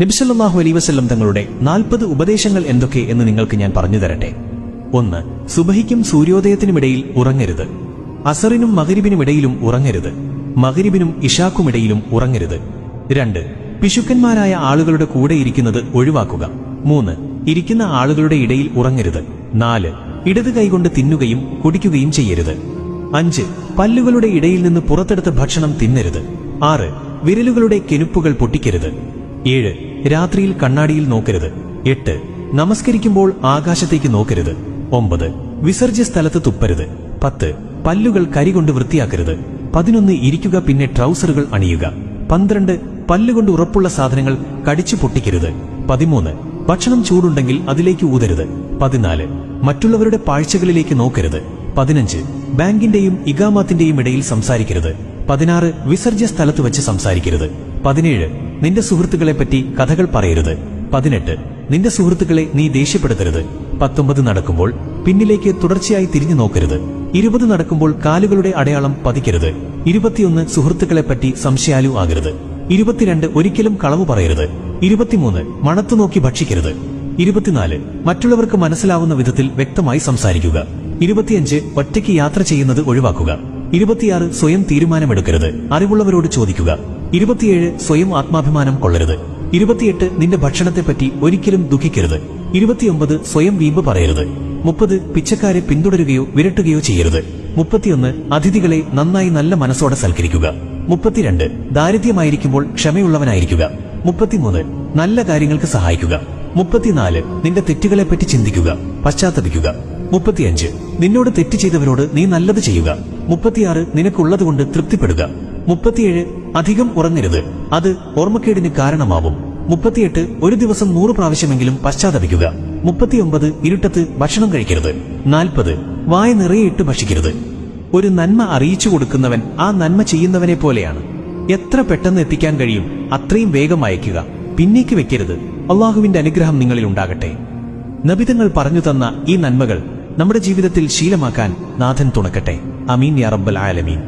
നബി സല്ലല്ലാഹു അലൈഹി വസല്ലം തങ്ങളുടെ 40 ഉപദേശങ്ങൾ എന്തൊക്കെ എന്ന് നിങ്ങൾക്ക് ഞാൻ പറഞ്ഞു തരട്ടെ. 1. സുബഹിക്കും സൂര്യോദയത്തിനുമിടയിൽ ഉറങ്ങരുത്. അസറിനും മഗ്രിബിനുമിടയിലും ഉറങ്ങരുത്. മഗ്രിബിനും ഇശാക്കുമിടയിലും ഉറങ്ങരുത്. 2. പിശുക്കന്മാരായ ആളുകളുടെ കൂടെ ഇരിക്കുന്നത് ഒഴിവാക്കുക. 3. ഇരിക്കുന്ന ആളുകളുടെ ഇടയിൽ ഉറങ്ങരുത്. 4. ഇടത് കൈകൊണ്ട് തിന്നുകയും കുടിക്കുകയും ചെയ്യരുത്. 5. പല്ലുകളുടെ ഇടയിൽ നിന്ന് പുറത്തെടുത്ത ഭക്ഷണം തിന്നരുത്. 6. വിരലുകളുടെ കെനുപ്പുകൾ പൊട്ടിക്കരുത്. 7. രാത്രിയിൽ കണ്ണാടിയിൽ നോക്കരുത്. 8. നമസ്കരിക്കുമ്പോൾ ആകാശത്തേക്ക് നോക്കരുത്. 9. വിസർജ്യ സ്ഥലത്ത് തുപ്പരുത്. 10. പല്ലുകൾ കരികൊണ്ട് വൃത്തിയാക്കരുത്. 11. ഇരിക്കുക, പിന്നെ ട്രൗസറുകൾ അണിയുക. 12. പല്ലുകൊണ്ട് ഉറപ്പുള്ള സാധനങ്ങൾ കടിച്ചു പൊട്ടിക്കരുത്. 13. ഭക്ഷണം ചൂടുണ്ടെങ്കിൽ അതിലേക്ക് ഊതരുത്. 14. മറ്റുള്ളവരുടെ പാഴ്ചകളിലേക്ക് നോക്കരുത്. 15. ബാങ്കിന്റെയും ഇഖാമത്തിന്റെയും ഇടയിൽ സംസാരിക്കരുത്. 16. വിസർജ്യ സ്ഥലത്ത് വെച്ച് സംസാരിക്കരുത്. 17. നിന്റെ സുഹൃത്തുക്കളെപ്പറ്റി കഥകൾ പറയരുത്. 18. നിന്റെ സുഹൃത്തുക്കളെ നീ ദേഷ്യപ്പെടുത്തരുത്. 19. നടക്കുമ്പോൾ പിന്നിലേക്ക് തുടർച്ചയായി തിരിഞ്ഞു നോക്കരുത്. 20. നടക്കുമ്പോൾ കാലുകളുടെ അടയാളം പതിക്കരുത്. 21. സുഹൃത്തുക്കളെപ്പറ്റി സംശയാലു ആകരുത്. 22. ഒരിക്കലും കളവ് പറയരുത്. 23. മണത്തുനോക്കി ഭക്ഷിക്കരുത്. 24. മറ്റുള്ളവർക്ക് മനസ്സിലാവുന്ന വിധത്തിൽ വ്യക്തമായി സംസാരിക്കുക. 25. ഒറ്റയ്ക്ക് യാത്ര ചെയ്യുന്നത് ഒഴിവാക്കുക. 26. സ്വയം തീരുമാനമെടുക്കരുത്, അറിവുള്ളവരോട് ചോദിക്കുക. 27. സ്വയം ആത്മാഭിമാനം കൊള്ളരുത്. 28. നിന്റെ ഭക്ഷണത്തെപ്പറ്റി ഒരിക്കലും ദുഃഖിക്കരുത്. 29. സ്വയം വീമ്പ് പറയരുത്. 30. പിച്ചക്കാരെ പിന്തുടരുകയോ വിരട്ടുകയോ ചെയ്യരുത്. 31. അതിഥികളെ നന്നായി നല്ല മനസ്സോടെ സൽക്കരിക്കുക. 32. ദാരിദ്ര്യമായിരിക്കുമ്പോൾ ക്ഷമയുള്ളവനായിരിക്കുക. 33. നല്ല കാര്യങ്ങൾക്ക് സഹായിക്കുക. 34. നിന്റെ തെറ്റുകളെപ്പറ്റി ചിന്തിക്കുക, പശ്ചാത്തപിക്കുക. 35. നിന്നോട് തെറ്റ് ചെയ്തവരോട് നീ നല്ലത് ചെയ്യുക. 36. നിനക്കുള്ളതുകൊണ്ട് തൃപ്തിപ്പെടുക. 37. അധികം ഉറങ്ങരുത്, അത് ഓർമ്മക്കേടിന് കാരണമാവും. 38. ഒരു ദിവസം 100 പ്രാവശ്യമെങ്കിലും പശ്ചാത്തപിക്കുക. 39. ഇരുട്ടത്ത് ഭക്ഷണം കഴിക്കരുത്. 40. വായ നിറയെ ഇട്ട് ഭക്ഷിക്കരുത്. ഒരു നന്മ അറിയിച്ചു കൊടുക്കുന്നവൻ ആ നന്മ ചെയ്യുന്നവനെ പോലെയാണ്. എത്ര പെട്ടെന്ന് എത്തിക്കാൻ കഴിയും അത്രയും വേഗം അയക്കുക, പിന്നേക്ക് വെക്കരുത്. അള്ളാഹുവിന്റെ അനുഗ്രഹം നിങ്ങളിൽ ഉണ്ടാകട്ടെ. നബിതങ്ങൾ പറഞ്ഞു തന്ന ഈ നന്മകൾ നമ്മുടെ ജീവിതത്തിൽ ശീലമാക്കാൻ നാഥൻ തുണക്കട്ടെ. അമീൻ യാ റബ്ബൽ ആലമീൻ.